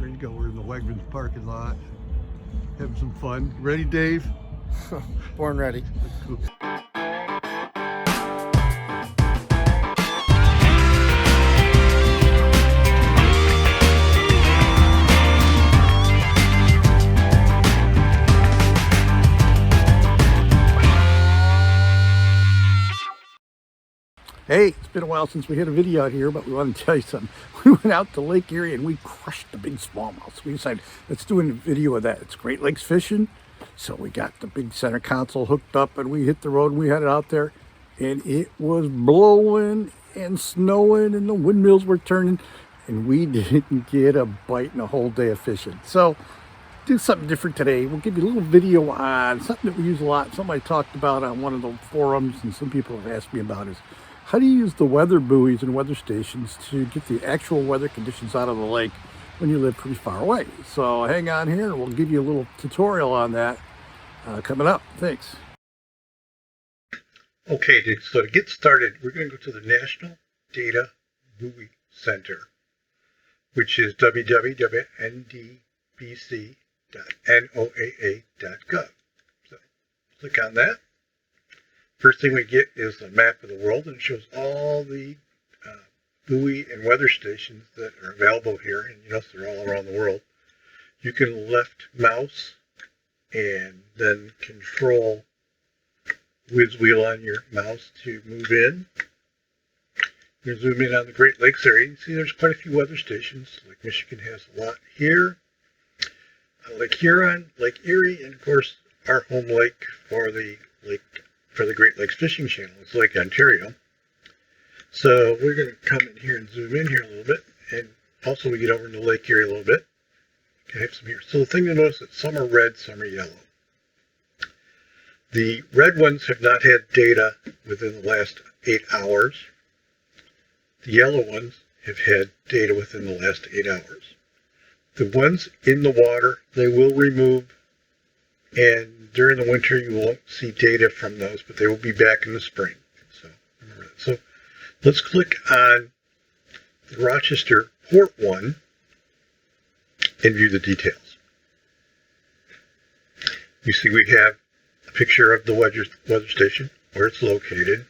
There you go. We're in the Wegmans parking lot, having some fun. Ready, Dave? Born ready. Cool. Hey, it's been a while since we had a video out here, but we want to tell you something. We went out to Lake Erie and we crushed the big smallmouth. We decided, let's do a video of that. It's Great Lakes fishing. So we got the big center console hooked up and we hit the road and we had it out there. And it was blowing and snowing and the windmills were turning. And we didn't get a bite in a whole day of fishing. So do something different today. We'll give you a little video on something that we use a lot. Somebody talked about on one of the forums and some people have asked me about is, how do you use the weather buoys and weather stations to get the actual weather conditions out of the lake when you live pretty far away? So hang on here and we'll give you a little tutorial on that coming up. Thanks. Okay, so to get started, we're going to go to the National Data Buoy Center, which is www.ndbc.noaa.gov. So click on that. First thing we get is a map of the world, and it shows all the buoy and weather stations that are available here, and you notice they're all around the world. You can left mouse and then control whiz wheel on your mouse to move in. You can zoom in on the Great Lakes area. You see there's quite a few weather stations. Lake Michigan has a lot here. Lake Huron, Lake Erie, and of course our home lake for the Great Lakes Fishing Channel is Lake Ontario. So we're going to come in here and zoom in here a little bit, and also we get over into Lake Erie a little bit. Okay, I have some here. So the thing to notice is some are red, some are yellow. The red ones have not had data within the last 8 hours. The yellow ones have had data within the last 8 hours. The ones in the water, they will remove, and during the winter you won't see data from those, but they will be back in the spring. So remember that. So let's click on the Rochester Port one and view the details. You see we have a picture of the weather station, where it's located,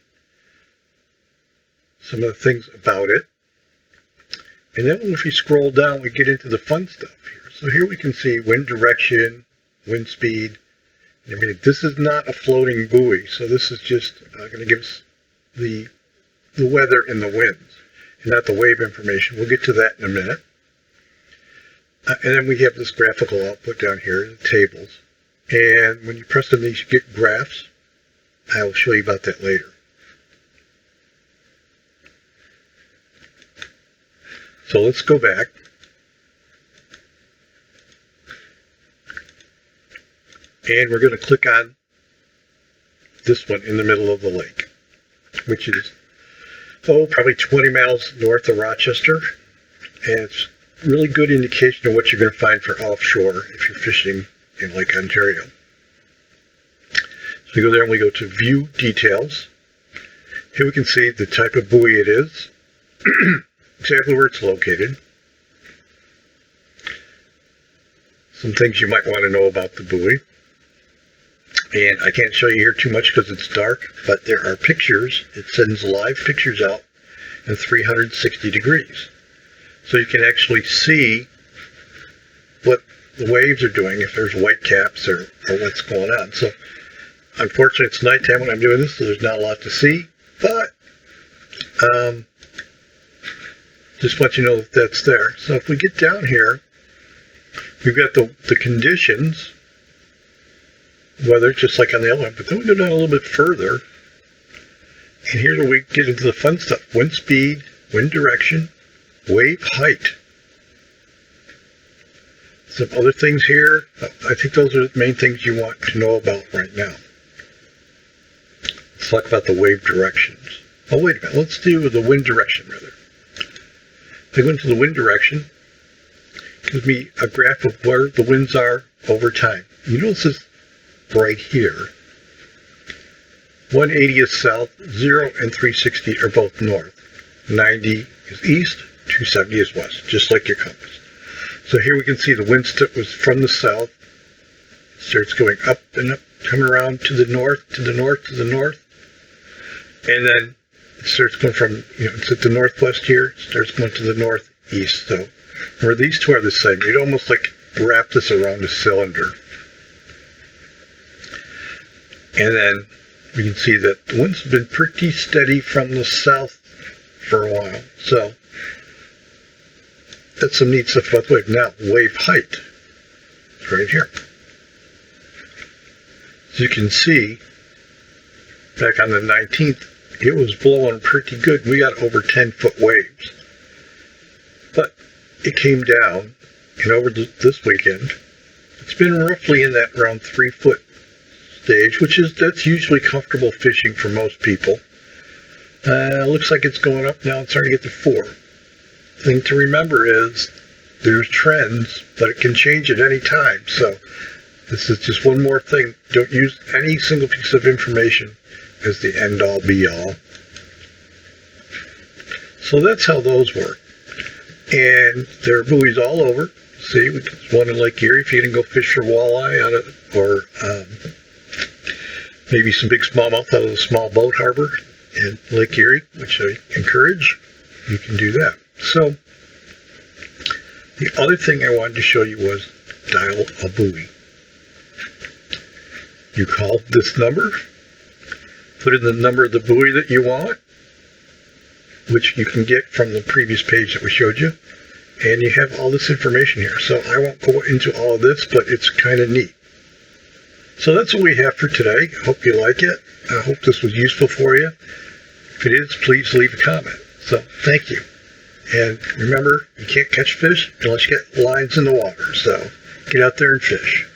some of the things about it, and then if we scroll down we get into the fun stuff here. So here we can see wind direction, wind speed, and everything. This is not a floating buoy, so this is just going to give us the weather and the winds, and not the wave information. We'll get to that in a minute. And then we have this graphical output down here, the tables. And when you press on these, you get graphs. I will show you about that later. So let's go back. And we're going to click on this one in the middle of the lake, which is, probably 20 miles north of Rochester. And it's really good indication of what you're going to find for offshore if you're fishing in Lake Ontario. So we go there and we go to View Details. Here we can see the type of buoy it is, exactly where it's located. Some things you might want to know about the buoy. And I can't show you here too much because it's dark, but there are pictures. It sends live pictures out in 360 degrees. So you can actually see what the waves are doing, if there's white caps or what's going on. So unfortunately it's nighttime when I'm doing this, so there's not a lot to see, but just let you know that that's there. So if we get down here, we've got the conditions, weather, just like on the other one, but then we go down a little bit further, and here's where we get into the fun stuff. Wind speed, wind direction, wave height. Some other things here. I think those are the main things you want to know about right now. Let's talk about the wave directions. Oh, wait a minute. Let's do the wind direction, rather. If I go into the wind direction, it gives me a graph of where the winds are over time. You notice this right here. 180 is south, 0 and 360 are both north. 90 is east, 270 is west, just like your compass. So here we can see the wind was from the south. It starts going up and up, coming around to the north, to the north, to the north. And then it starts going from, it's at the northwest here, it starts going to the northeast. So, where these two are the same, you'd almost like wrap this around a cylinder. And then we can see that the wind's been pretty steady from the south for a while. So, that's some neat stuff about the wave. Now, wave height. It's right here. As you can see, back on the 19th, it was blowing pretty good. We got over 10-foot waves. But it came down, and over this weekend, it's been roughly in that around 3-foot stage, that's usually comfortable fishing for most people. Looks like it's going up now. It's starting to get to 4. Thing to remember is there's trends, but it can change at any time. So this is just one more thing. Don't use any single piece of information as the end-all be-all. So that's how those work. And there are buoys all over. See, there's one in Lake Erie if you can go fish for walleye out of, or maybe some big smallmouth out of the small boat harbor in Lake Erie, which I encourage. You can do that. So the other thing I wanted to show you was dial a buoy. You call this number, put in the number of the buoy that you want, which you can get from the previous page that we showed you, and you have all this information here. So I won't go into all of this, but it's kind of neat. So that's what we have for today. I hope you like it. I hope this was useful for you. If it is, please leave a comment. So thank you. And remember, you can't catch fish unless you get lines in the water. So get out there and fish.